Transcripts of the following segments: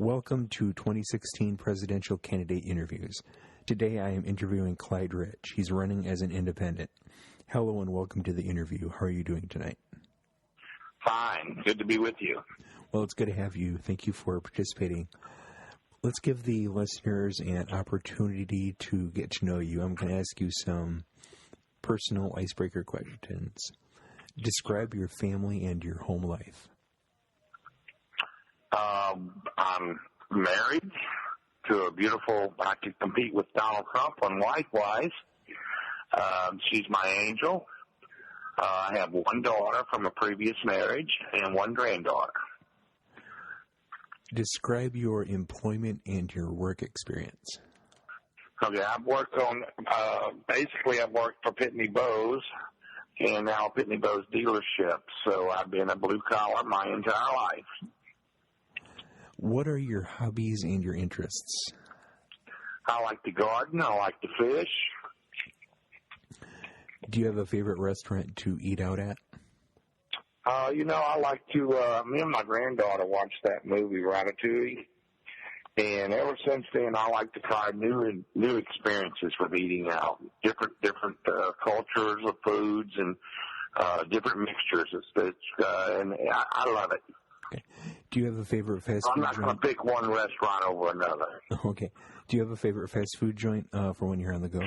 Welcome to 2016 Presidential Candidate Interviews. Today I am interviewing Clyde Rich. He's running as an independent. Hello and welcome to the interview. How are you doing tonight? Fine. Good to be with you. Well, it's good to have you. Thank you for participating. Let's give the listeners an opportunity to get to know you. I'm going to ask you some personal icebreaker questions. Describe your family and your home life. I'm married to a beautiful, I could compete with Donald Trump on wife-wise. She's my angel. I have one daughter from a previous marriage and one granddaughter. Describe your employment and your work experience. Okay, I've worked on, basically I've worked for Pitney Bowes and now Pitney Bowes dealership. So I've been a blue collar my entire life. What are your hobbies and your interests? I like to garden. I like to fish. Do you have a favorite restaurant to eat out at? I like to, me and my granddaughter watched that movie, Ratatouille. And ever since then, I like to try new experiences with eating out. Different cultures of foods and, different mixtures. And I love it. Okay. Do you have a favorite fast food joint? I'm not going to pick one restaurant over another. Okay. Do you have a favorite fast food joint for when you're on the go?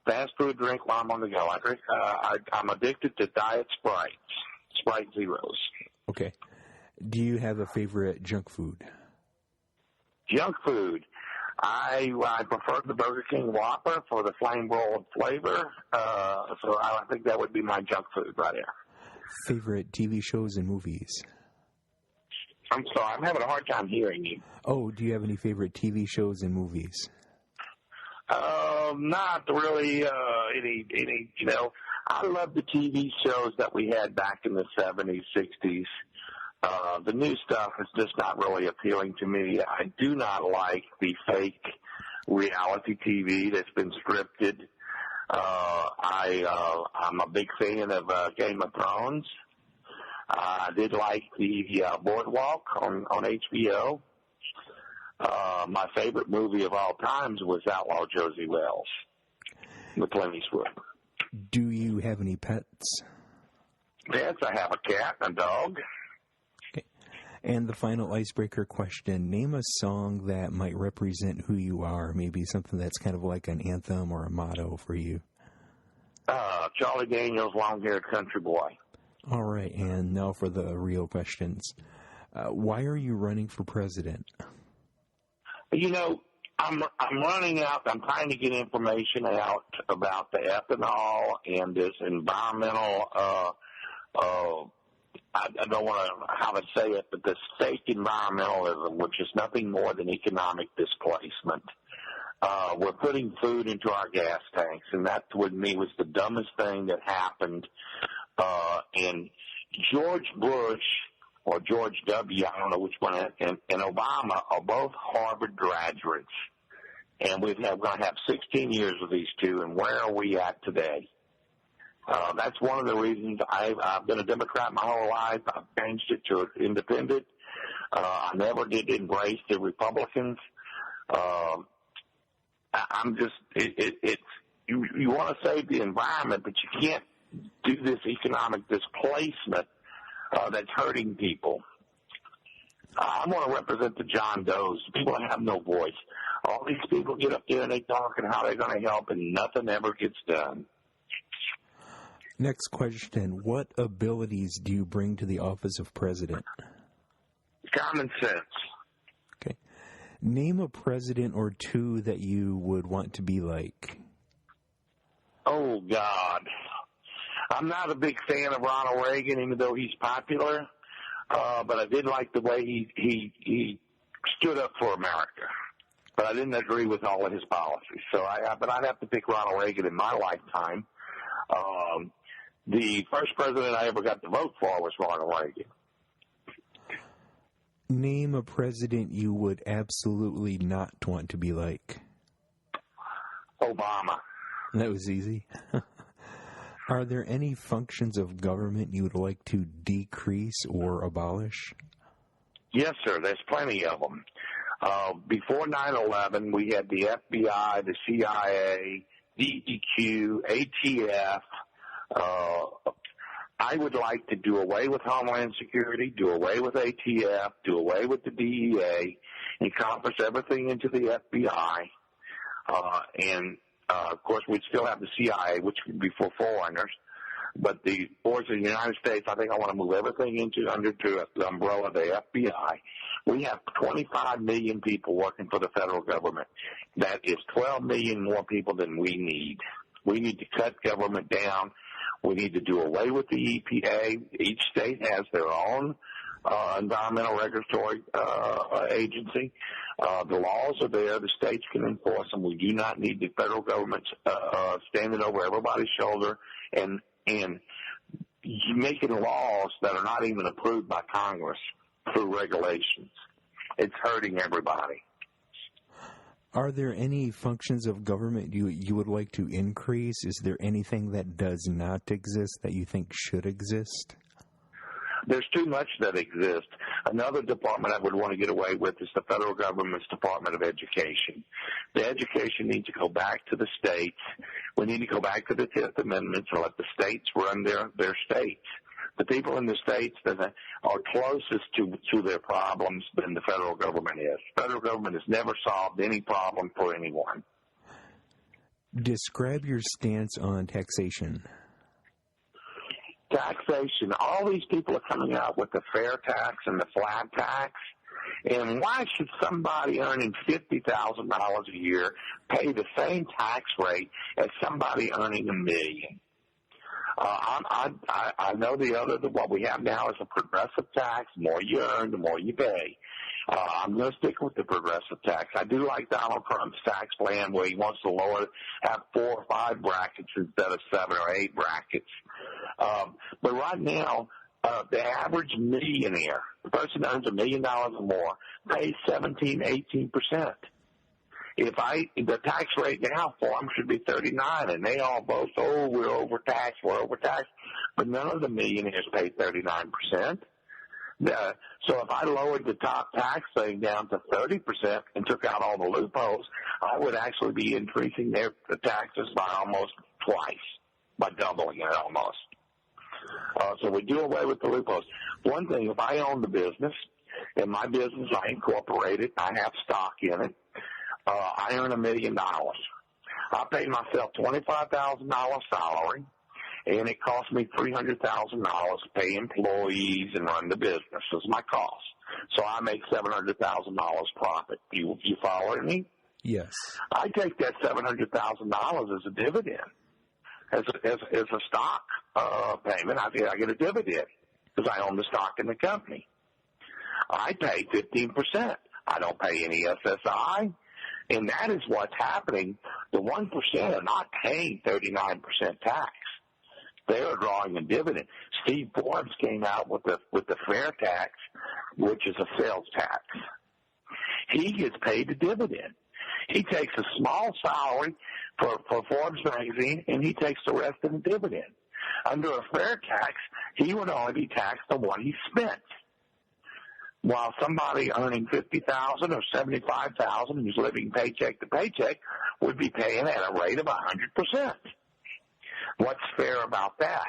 Fast food drink while I'm on the go. I drink. I'm addicted to Diet Sprites, Sprite Zeros. Okay. Do you have a favorite junk food? Junk food. I prefer the Burger King Whopper for the flame broiled flavor. So I think that would be my junk food right there. Favorite TV shows and movies? I'm sorry, I'm having a hard time hearing you. Oh, do you have any favorite TV shows and movies? Not really, any, I love the TV shows that we had back in the 70s, 60s. The new stuff is just not really appealing to me. I do not like the fake reality TV that's been scripted. I'm a big fan of Game of Thrones. I did like the Boardwalk on HBO. My favorite movie of all times was Outlaw Josie Wells with Clint Eastwood. Do you have any pets? Yes, I have a cat and a dog. Okay. And the final icebreaker question, name a song that might represent who you are, maybe something that's kind of like an anthem or a motto for you. Charlie Daniels, Long-Haired Country Boy. All right, and now for the real questions. Why are you running for president? I'm running out. I'm trying to get information out about the ethanol and this environmental, I don't want to how to say it, but this fake environmentalism, which is nothing more than economic displacement. We're putting food into our gas tanks, and that, with me, was the dumbest thing that happened. And George Bush, or George W., I don't know which one, and Obama are both Harvard graduates. And we're going to have 16 years with these two, and where are we at today? That's one of the reasons I've been a Democrat my whole life. I've changed it to independent. I never did embrace the Republicans. I'm just, you want to save the environment, but you can't do this economic displacement that's hurting people. I want to represent the John Does, people that have no voice. All these people get up there and they talk and how they're going to help, and nothing ever gets done. Next question. What abilities do you bring to the office of president? Common sense. Okay. Name a president or two that you would want to be like. Oh, God. I'm not a big fan of Ronald Reagan, even though he's popular. But I did like the way he stood up for America. But I didn't agree with all of his policies. But I'd have to pick Ronald Reagan in my lifetime. The first president I ever got to vote for was Ronald Reagan. Name a president you would absolutely not want to be like. Obama. That was easy. Are there any functions of government you would like to decrease or abolish? Yes, sir. There's plenty of them. Before 9/11, we had the FBI, the CIA, DEQ, ATF. I would like to do away with Homeland Security, do away with ATF, do away with the DEA, encompass everything into the FBI. Of course, we'd still have the CIA, which would be for foreigners. But the force of the United States, I think I want to move everything under the umbrella of the FBI. We have 25 million people working for the federal government. That is 12 million more people than we need. We need to cut government down. We need to do away with the EPA. Each state has their own environmental regulatory agency. The laws are there. The states can enforce them. We do not need the federal government standing over everybody's shoulder and making laws that are not even approved by Congress through regulations. It's hurting everybody. Are there any functions of government you would like to increase? Is there anything that does not exist that you think should exist? There's too much that exists. Another department I would want to get away with is the federal government's Department of Education. The education needs to go back to the states. We need to go back to the 10th Amendment and let the states run their states. The people in the states that are closest to their problems than the federal government is. The federal government has never solved any problem for anyone. Describe your stance on taxation. Taxation. All these people are coming out with the fair tax and the flat tax. And why should somebody earning $50,000 a year pay the same tax rate as somebody earning $1 million? I know what we have now is a progressive tax. The more you earn, the more you pay. I'm going to stick with the progressive tax. I do like Donald Trump's tax plan where he wants to have 4 or 5 brackets instead of 7 or 8 brackets. But right now, the average millionaire, the person that earns $1 million or more, pays 17-18%. The tax rate now for them should be 39, and they all boast, we're overtaxed. But none of the millionaires pay 39%. So if I lowered the top tax thing down to 30% and took out all the loopholes, I would actually be increasing the taxes by almost twice, by doubling it almost. So we do away with the loopholes. One thing, if I own the business, in my business I incorporate it, I have stock in it, I earn $1 million. I pay myself $25,000 salary, and it costs me $300,000 to pay employees and run the business as my cost. So I make $700,000 profit. You following me? Yes. I take that $700,000 as a dividend, as a stock payment. I get a dividend because I own the stock in the company. I pay 15%. I don't pay any SSI. And that is what's happening. The 1% are not paying 39% tax. They are drawing a dividend. Steve Forbes came out with the fair tax, which is a sales tax. He gets paid a dividend. He takes a small salary for Forbes magazine, and he takes the rest in a dividend. Under a fair tax, he would only be taxed on what he spent. While somebody earning $50,000 or $75,000 who's living paycheck to paycheck would be paying at a rate of 100%. What's fair about that?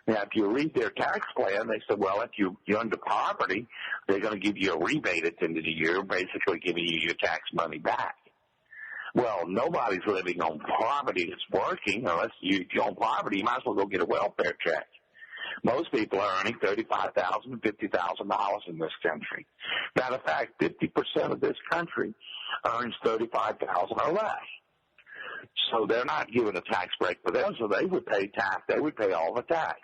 Now, if you read their tax plan, they said, well, if you're under poverty, they're going to give you a rebate at the end of the year, basically giving you your tax money back. Well, nobody's living on poverty that's working. Unless you're on poverty, you might as well go get a welfare check. Most people are earning $35,000 to $50,000 in this country. Matter of fact, 50% of this country earns $35,000 or less. So they're not given a tax break for them, so they would pay tax. They would pay all the tax.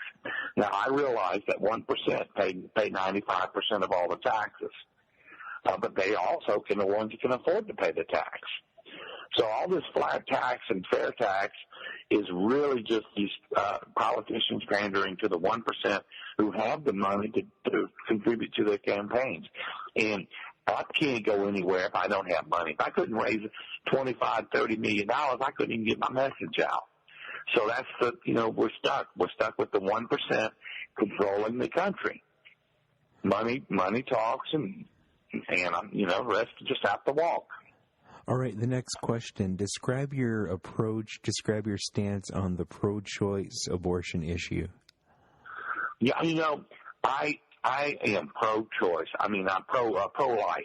Now, I realize that 1% pay 95% of all the taxes. But they also the ones who can afford to pay the tax. So all this flat tax and fair tax is really just these politicians pandering to the 1% who have the money to contribute to their campaigns. And I can't go anywhere if I don't have money. If I couldn't raise $25, $30 million, I couldn't even get my message out. So that's we're stuck. We're stuck with the 1% controlling the country. Money talks, and And, the rest just have to walk. All right, the next question. Describe your approach, describe your stance on the pro-choice abortion issue. Yeah, I am pro-choice. I'm pro-life.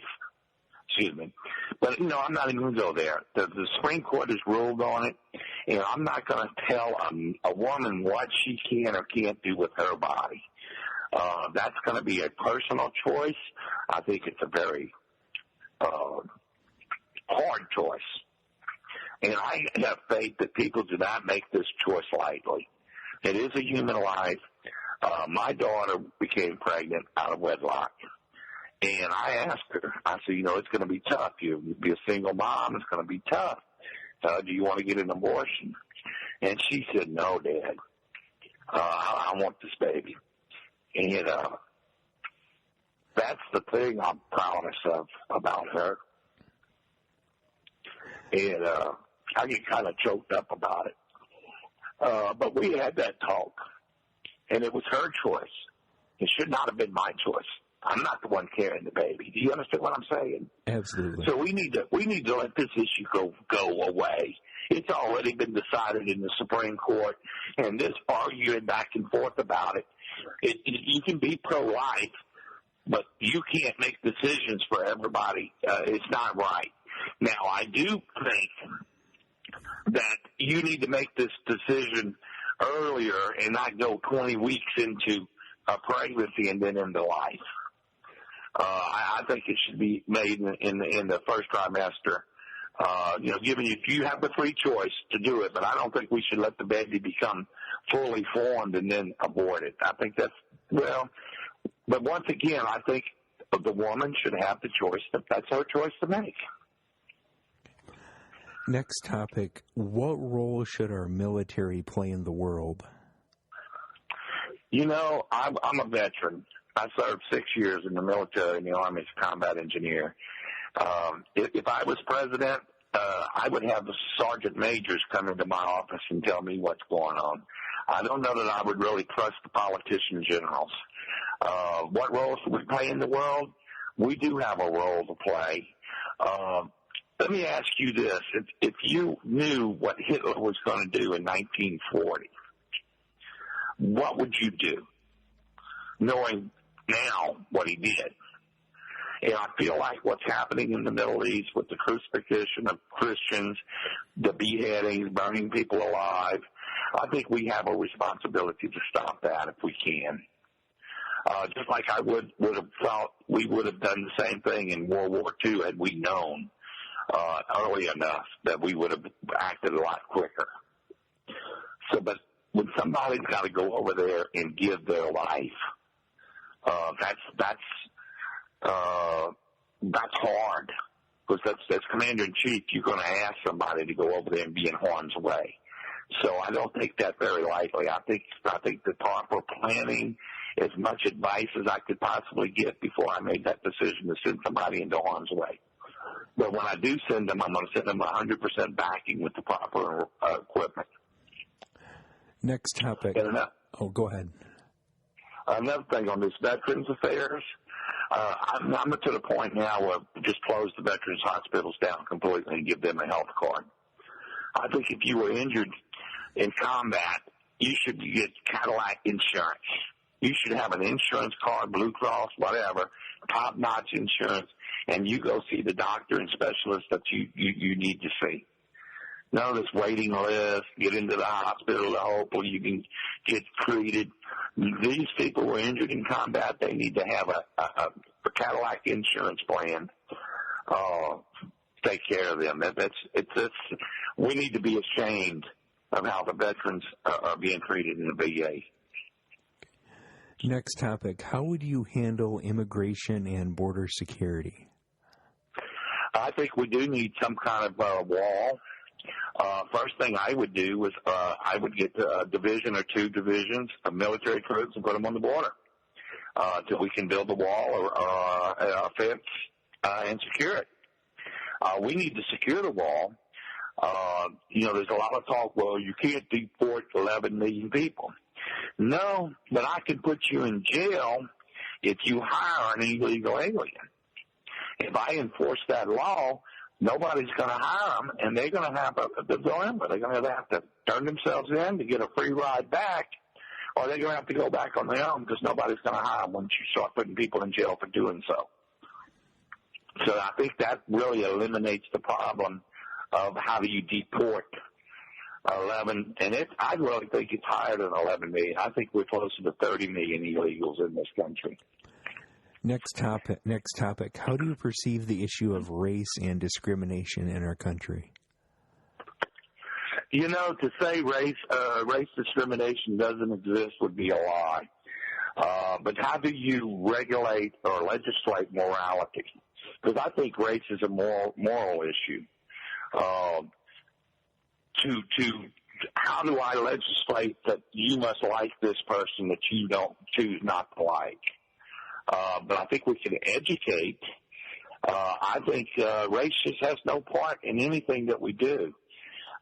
Excuse me. But, I'm not even going to go there. The Supreme Court has ruled on it, and I'm not going to tell a woman what she can or can't do with her body. That's going to be a personal choice. I think it's a very hard choice. And I have faith that people do not make this choice lightly. It is a human life. My daughter became pregnant out of wedlock. And I asked her, I said, it's going to be tough. You'll be a single mom. It's going to be tough. Do you want to get an abortion? And she said, no, Dad. I want this baby. And that's the thing I'm proudest of about her. And I get kind of choked up about it. But we had that talk, and it was her choice. It should not have been my choice. I'm not the one carrying the baby. Do you understand what I'm saying? Absolutely. So we need to let this issue go away. It's already been decided in the Supreme Court, and this arguing back and forth about it. You can be pro-life, but you can't make decisions for everybody. It's not right. Now, I do think that you need to make this decision earlier and not go 20 weeks into a pregnancy and then into life. I think it should be made in the first trimester. Given if you have the free choice to do it, but I don't think we should let the baby become fully formed and then abort it. I think but once again, I think the woman should have the choice. That's her choice to make. Next topic, what role should our military play in the world? I'm a veteran. I served 6 years in the military in the Army as a combat engineer. If I was president, I would have the sergeant majors come into my office and tell me what's going on. I don't know that I would really trust the politician generals. What role should we play in the world? We do have a role to play. Let me ask you this. If you knew what Hitler was going to do in 1940, what would you do, knowing now what he did? And I feel like what's happening in the Middle East with the crucifixion of Christians, the beheadings, burning people alive, I think we have a responsibility to stop that if we can. Just like I would have thought we would have done the same thing in World War II had we known early enough that we would have acted a lot quicker. So, but when somebody's got to go over there and give their life, that's hard, because that's commander-in-chief. You're going to ask somebody to go over there and be in harm's way. So I don't take that very lightly. I think the proper planning, as much advice as I could possibly get before I made that decision to send somebody into harm's way. But when I do send them, I'm going to send them 100% backing with the proper equipment. Next topic. Go ahead. Another thing on this Veterans Affairs, I'm to the point now where just close the Veterans hospitals down completely and give them a health card. I think if you were injured in combat, you should get Cadillac insurance. You should have an insurance card, Blue Cross, whatever, top-notch insurance, and you go see the doctor and specialist that you need to see. None of this waiting list, get into the hospital to hopefully you can get treated. These people who are injured in combat, they need to have a Cadillac insurance plan. Take care of them. We need to be ashamed of how the veterans are being treated in the VA. Next topic, how would you handle immigration and border security? I think we do need some kind of wall. First thing I would do was I would get a division or two divisions of military troops and put them on the border till we can build a wall or a fence and secure it. We need to secure the wall. There's a lot of talk, well, you can't deport 11 million people. No, but I can put you in jail if you hire an illegal alien. If I enforce that law, nobody's going to hire them, and they're going to have a dilemma. They're going to have to turn themselves in to get a free ride back, or they're going to have to go back on their own because nobody's going to hire them once you start putting people in jail for doing so. So I think that really eliminates the problem of how do you deport 11, and I really think it's higher than 11 million. I think we're closer to 30 million illegals in this country. Next topic. How do you perceive the issue of race and discrimination in our country? You know, to say race discrimination doesn't exist would be a lie. But how do you regulate or legislate morality? Because I think race is a moral issue. How do I legislate that you must like this person that you don't choose not to like? But I think we can educate. I think race just has no part in anything that we do.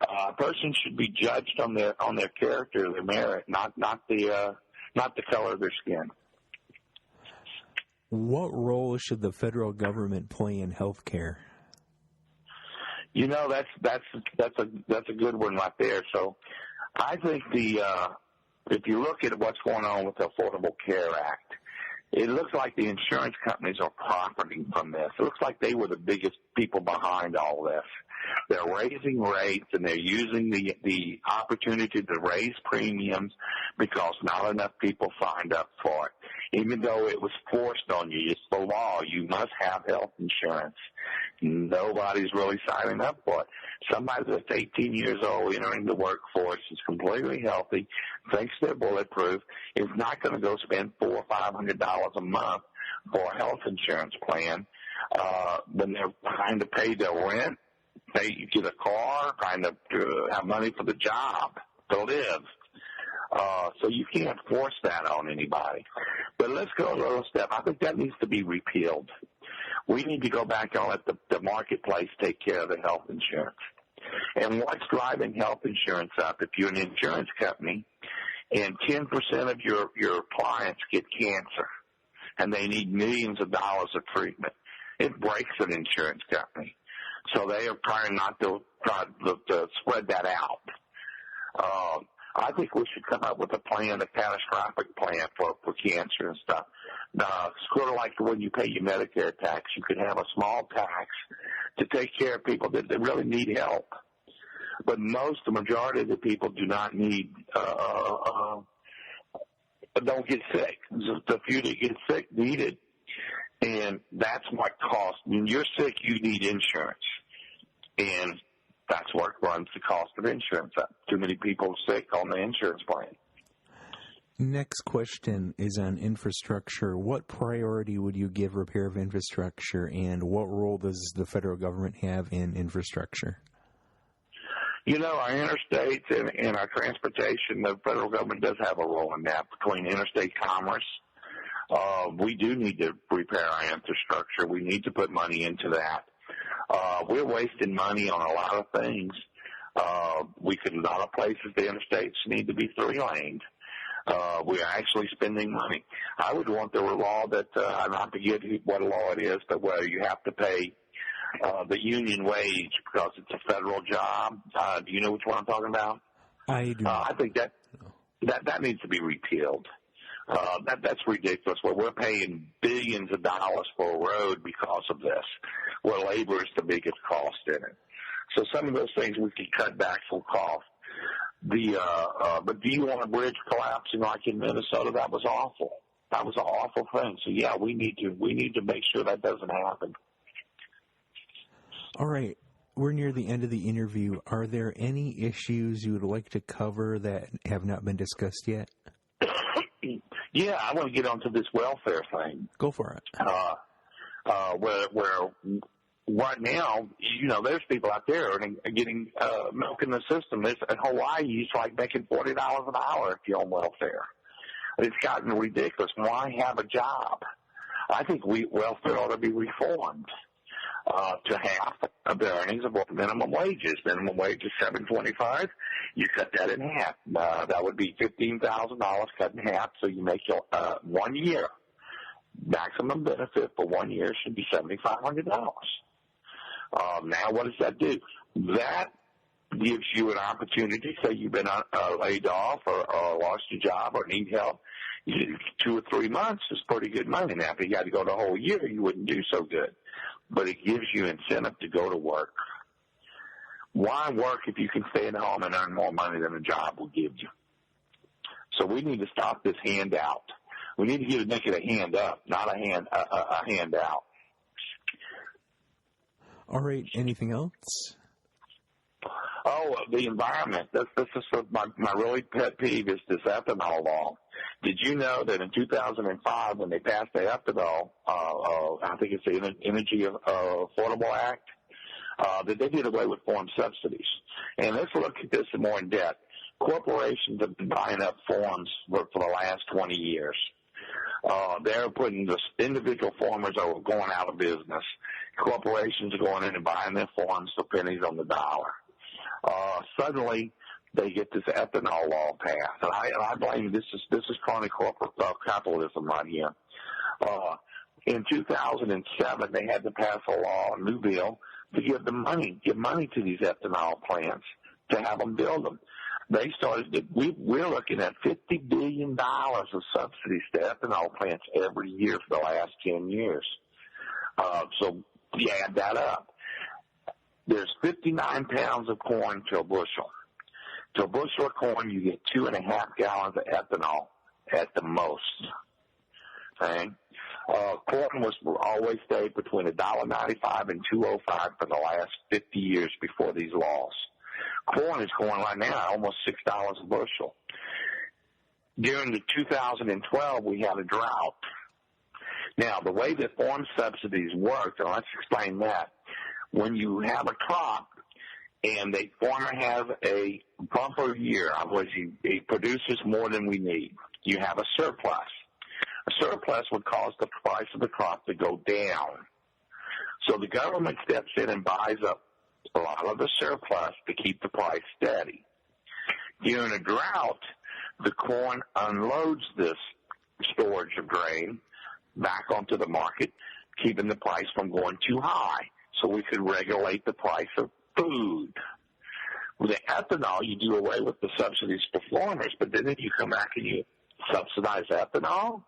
A person should be judged on their character, their merit, not the color of their skin. What role should the federal government play in health care? You know, that's a good one right there. So I think if you look at what's going on with the Affordable Care Act, it looks like the insurance companies are profiting from this. It looks like they were the biggest people behind all this. They're raising rates, and they're using the opportunity to raise premiums because not enough people signed up for it. Even though it was forced on you, it's the law. You must have health insurance. Nobody's really signing up for it. Somebody that's 18 years old entering the workforce is completely healthy, thinks they're bulletproof, is not going to go spend $400 or $500 a month for a health insurance plan when they're trying to pay their rent, pay get a car, trying to have money for the job to live. So you can't force that on anybody. But let's go a little step. I think that needs to be repealed. We need to go back and let the marketplace take care of the health insurance. And what's driving health insurance up? If you're an insurance company and 10% of your clients get cancer and they need millions of dollars of treatment, it breaks an insurance company. So they are trying not to spread that out. I think we should come up with a plan, a catastrophic plan for cancer and stuff. Sort of like when you pay your Medicare tax, you could have a small tax to take care of people that really need help. But the majority of the people do not need, don't get sick. The few that get sick need it, and that's what costs. When you're sick, you need insurance, and that's what runs the cost of insurance up. Too many people sick on the insurance plan. Next question is on infrastructure. What priority would you give repair of infrastructure, and what role does the federal government have in infrastructure? You know, our interstates and our transportation, the federal government does have a role in that. Between interstate commerce, we do need to repair our infrastructure. We need to put money into that. We're wasting money on a lot of things. A lot of places, the interstates need to be 3-laned. We're actually spending money. I would want the law that, I don't forget what law it is, but where you have to pay the union wage because it's a federal job. Do you know which one I'm talking about? I do. I think that needs to be repealed. That's ridiculous. Where we're paying billions of dollars for a road because of this, where labor is the biggest cost in it. So some of those things we could cut back from cost. But do you want a bridge collapsing like in Minnesota? That was awful. That was an awful thing. So yeah, we need to make sure that doesn't happen. All right. We're near the end of the interview. Are there any issues you would like to cover that have not been discussed yet? Yeah, I want to get onto this welfare thing. Go for it. Where right now, you know, there's people out there getting milk in the system. In Hawaii, it's like making $40 an hour if you're on welfare. It's gotten ridiculous. Why have a job? I think welfare ought to be reformed to half of the earnings of what minimum wages. Minimum wage is $7.25. You cut that in half. That would be $15,000 cut in half. So you make your 1 year. maximum benefit for 1 year should be $7,500. Now, what does that do? That gives you an opportunity. Say you've been laid off or lost your job or need help. 2 or 3 months is pretty good money. Now, if you got to go the whole year, you wouldn't do so good. But it gives you incentive to go to work. Why work if you can stay at home and earn more money than a job will give you? So we need to stop this handout. We need to make it a hand up, not a handout. All right. Anything else? Oh, the environment. This is my really pet peeve is this ethanol law. Did you know that in 2005, when they passed the ethanol, I think it's the Energy Affordable Act, that they did away with farm subsidies. And let's look at this more in depth. Corporations have been buying up farms for the last 20 years. They're putting the individual farmers are going out of business. Corporations are going in and buying their farms for pennies on the dollar. Suddenly, they get this ethanol law passed, and I blame this is crony corporate capitalism right here. In 2007, they had to pass a law, a new bill, to give money to these ethanol plants to have them build them. They started. We're looking at $50 billion of subsidies to ethanol plants every year for the last 10 years. So you add that up. There's 59 pounds of corn to a bushel. To a bushel of corn, you get 2.5 gallons of ethanol at the most. Okay? Corn was always stayed between $1.95 and $2.05 for the last 50 years before these laws. Corn is going right now almost $6 a bushel. During the 2012, we had a drought. Now, the way that farm subsidies work, and let's explain that. When you have a crop and the farmer has a bumper year, in other words, he produces more than we need, you have a surplus. A surplus would cause the price of the crop to go down. So the government steps in and buys up a lot of the surplus to keep the price steady. During a drought, the corn unloads this storage of grain back onto the market, keeping the price from going too high, so we could regulate the price of food. With the ethanol, you do away with the subsidies for farmers, but then if you come back and you subsidize ethanol,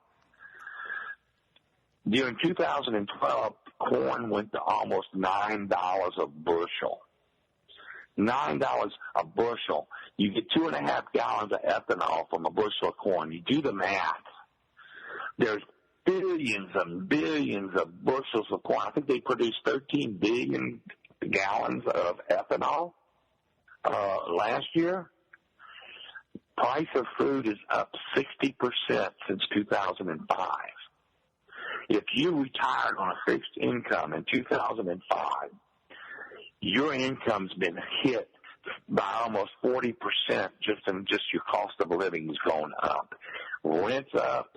during 2012, corn went to almost $9 a bushel. $9 a bushel. You get 2.5 gallons of ethanol from a bushel of corn. You do the math. There's billions and billions of bushels of corn. I think they produced 13 billion gallons of ethanol last year. Price of food is up 60% since 2005. If you retired on a fixed income in 2005, your income's been hit by almost 40% just your cost of living is going up. Rent's up,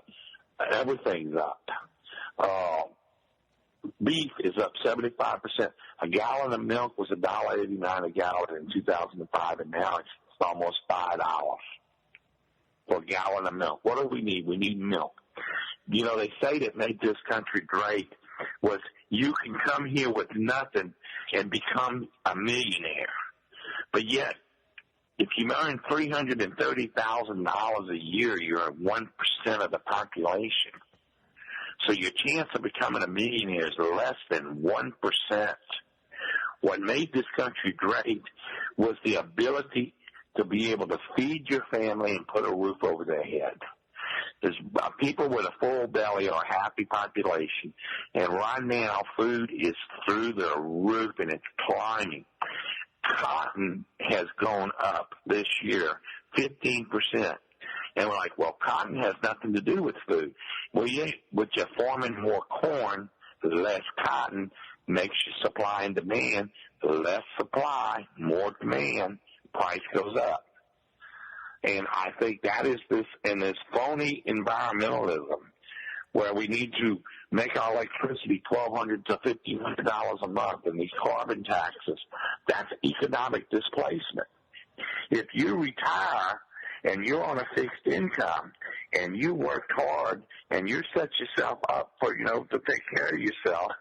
everything's up. Beef is up 75%. A gallon of milk was $1.89 a gallon in 2005, and now it's almost $5 for a gallon of milk. What do we need? We need milk. You know, they say that made this country great was you can come here with nothing and become a millionaire. But yet, if you earn $330,000 a year, you're at 1% of the population. So your chance of becoming a millionaire is less than 1%. What made this country great was the ability to be able to feed your family and put a roof over their head. There's people with a full belly are a happy population, and right now food is through the roof and it's climbing. Cotton has gone up this year 15%. And we're like, well, cotton has nothing to do with food. Well, yeah, with you farming more corn, less cotton makes you supply and demand. Less supply, more demand, price goes up. And I think that is this phony environmentalism where we need to make our electricity $1,200 to $1,500 a month, and these carbon taxes, that's economic displacement. If you retire and you're on a fixed income and you worked hard and you set yourself up for, to take care of yourself,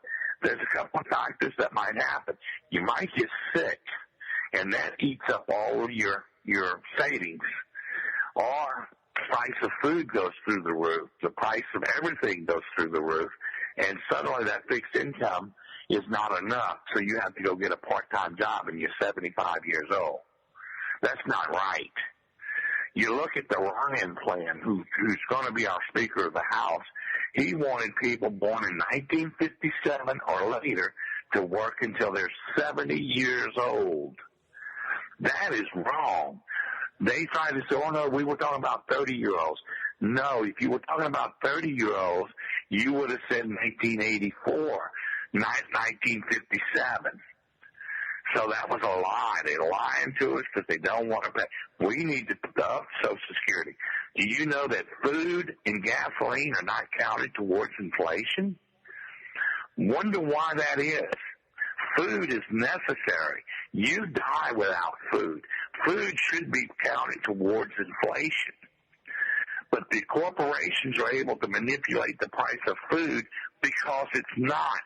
there's a couple of factors that might happen. You might get sick, and that eats up all of your savings. Or the price of food goes through the roof. The price of everything goes through the roof. And suddenly that fixed income is not enough, so you have to go get a part-time job and you're 75 years old. That's not right. You look at the Ryan plan, who's going to be our Speaker of the House. He wanted people born in 1957 or later to work until they're 70 years old. That is wrong. They tried to say, oh, no, we were talking about 30-year-olds. No, if you were talking about 30-year-olds, you would have said 1984, not 1957. So that was a lie. They're lying to us because they don't want to pay. We need to deduct Social Security. Do you know that food and gasoline are not counted towards inflation? Wonder why that is. Food is necessary. You die without food. Food should be counted towards inflation. But the corporations are able to manipulate the price of food because it's not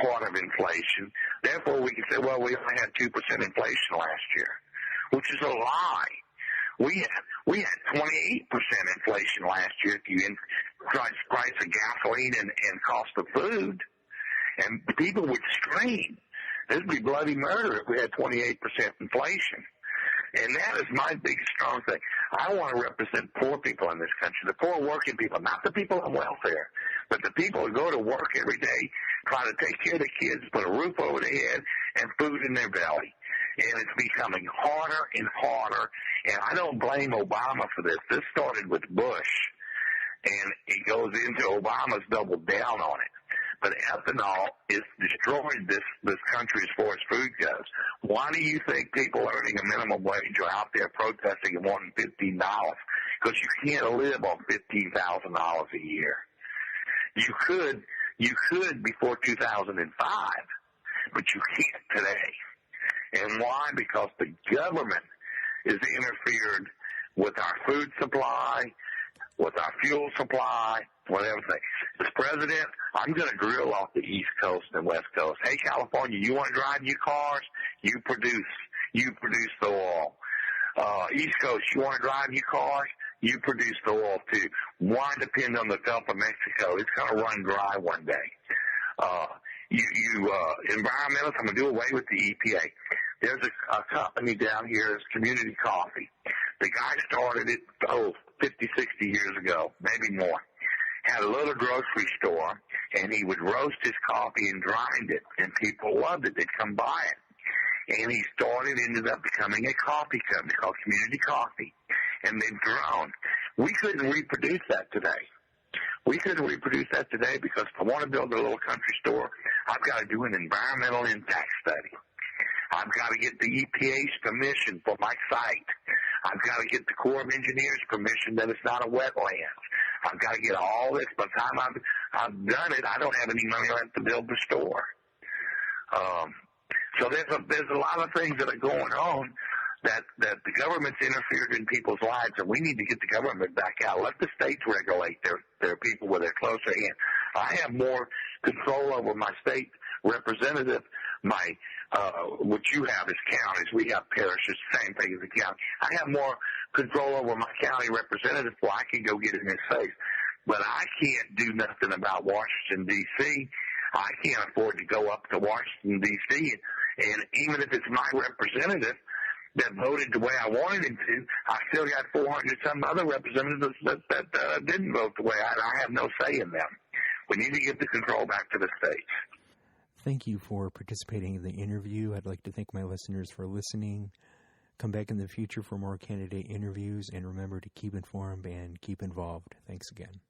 part of inflation. Therefore, we can say, well, we only had 2% inflation last year, which is a lie. We had 28% inflation last year if you increase price of gasoline and cost of food. And people would scream. This would be bloody murder if we had 28% inflation. And that is my big strong thing. I want to represent poor people in this country, the poor working people, not the people on welfare, but the people who go to work every day, try to take care of the kids, put a roof over their head, and food in their belly. And it's becoming harder and harder, and I don't blame Obama for this. This started with Bush, and it goes into Obama's doubled down on it. But ethanol is destroying this country as far as food goes. Why do you think people earning a minimum wage are out there protesting and wanting $15? Because you can't live on $15,000 a year. You could before 2005, but you can't today. And why? Because the government is interfered with our food supply, with our fuel supply, with everything. As president, I'm going to grill off the East Coast and West Coast. Hey, California, you want to drive your cars? You produce the oil. East Coast, you want to drive your cars? You produce the oil too. Why depend on the Gulf of Mexico? It's going to run dry one day. Environmentalists, I'm going to do away with the EPA. There's a company down here, it's Community Coffee. The guy started it, 50, 60 years ago, maybe more. Had a little grocery store, and he would roast his coffee and grind it, and people loved it. They'd come buy it. And he ended up becoming a coffee company called Community Coffee, and they've grown. We couldn't reproduce that today. We couldn't reproduce that today because if I want to build a little country store, I've got to do an environmental impact study. I've got to get the EPA's permission for my site. I've got to get the Corps of Engineers' permission that it's not a wetland. I've got to get all this. By the time I've done it, I don't have any money left to build the store. So there's a lot of things that are going on that the government's interfered in people's lives, and we need to get the government back out. Let the states regulate their people with their closer hand. I have more control over my state representative, what you have is counties. We have parishes, same thing as the county. I have more control over my county representative, so I can go get in his face. But I can't do nothing about Washington, D.C. I can't afford to go up to Washington, D.C. And even if it's my representative that voted the way I wanted him to, I still got 400 some other representatives that didn't vote the way I have no say in them. We need to give the control back to the states. Thank you for participating in the interview. I'd like to thank my listeners for listening. Come back in the future for more candidate interviews, and remember to keep informed and keep involved. Thanks again.